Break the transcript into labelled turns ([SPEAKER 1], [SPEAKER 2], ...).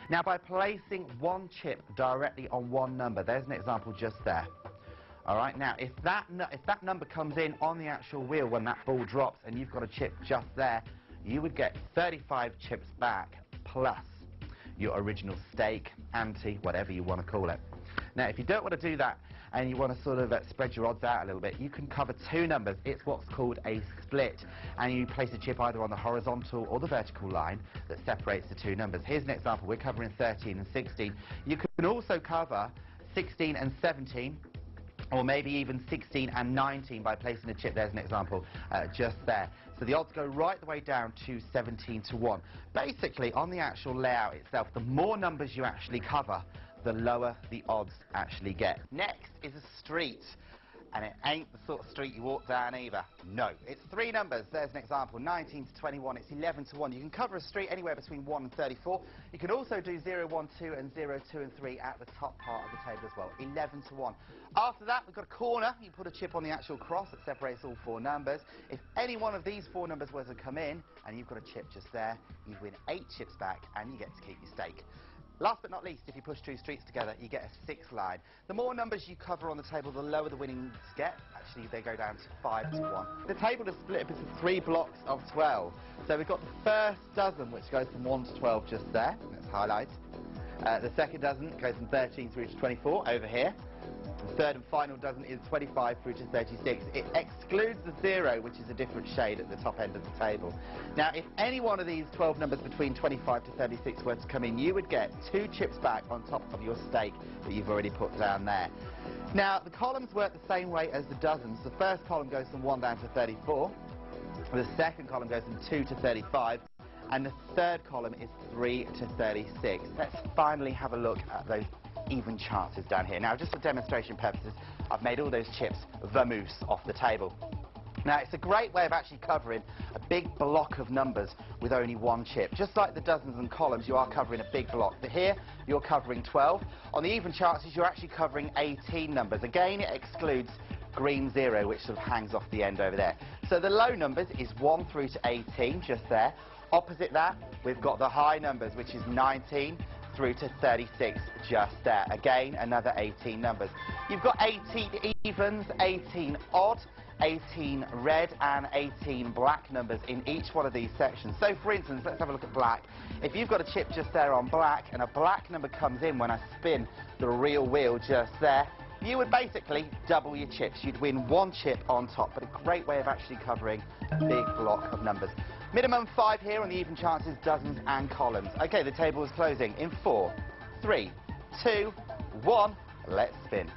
[SPEAKER 1] Now, by placing one chip directly on one number, there's an example just there. All right, now, if that number comes in on the actual wheel when that ball drops and you've got a chip just there, you would get 35 chips back plus your original stake, ante, whatever you want to call it. Now, if you don't want to do that and you want to sort of spread your odds out a little bit, you can cover two numbers. It's what's called a split, and you place a chip either on the horizontal or the vertical line that separates the two numbers. Here's an example. We're covering 13 and 16. You can also cover 16 and 17, or maybe even 16 and 19 by placing a chip. There's an example just there. So the odds go right the way down to 17 to 1. Basically, on the actual layout itself, the more numbers you actually cover, the lower the odds actually get. Next is a street. And it ain't the sort of street you walk down either. No. It's three numbers. There's an example. 19 to 21. It's 11 to 1. You can cover a street anywhere between 1 and 34. You can also do 0, 1, 2 and 0, 2 and 3 at the top part of the table as well. 11 to 1. After that, we've got a corner. You put a chip on the actual cross that separates all four numbers. If any one of these four numbers were to come in and you've got a chip just there, you win 8 chips back and you get to keep your stake. Last but not least, if you push two streets together, you get a 6th line. The more numbers you cover on the table, the lower the winnings get. Actually, they go down to 5 to 1. The table is split up into 3 blocks of 12. So we've got the first dozen, which goes from 1 to 12 just there. Let's highlight. The second dozen goes from 13 through to 24 over here. The third and final dozen is 25 through to 36. It excludes the 0, which is a different shade at the top end of the table. Now, if any one of these 12 numbers between 25 to 36 were to come in, you would get 2 chips back on top of your stake that you've already put down there. Now, the columns work the same way as the dozens. The first column goes from 1 down to 34. The second column goes from 2 to 35. And the third column is 3 to 36. Let's finally have a look at those even chances down here. Now, just for demonstration purposes, I've made all those chips vamoose off the table. Now, it's a great way of actually covering a big block of numbers with only one chip. Just like the dozens and columns, you are covering a big block. But here, you're covering 12. On the even chances, you're actually covering 18 numbers. Again, it excludes green 0, which sort of hangs off the end over there. So the low numbers is 1 through to 18, just there. Opposite that, we've got the high numbers, which is 19 through to 36, just there. Again, another 18 numbers. You've got 18 evens, 18 odd, 18 red and 18 black numbers in each one of these sections. So, for instance, let's have a look at black. If you've got a chip just there on black and a black number comes in when I spin the real wheel just there, you would basically double your chips. You'd win 1 chip on top, but a great way of actually covering a big block of numbers. Minimum 5 here on the even chances, dozens and columns. Okay, the table is closing in 4, 3, 2, 1. Let's spin.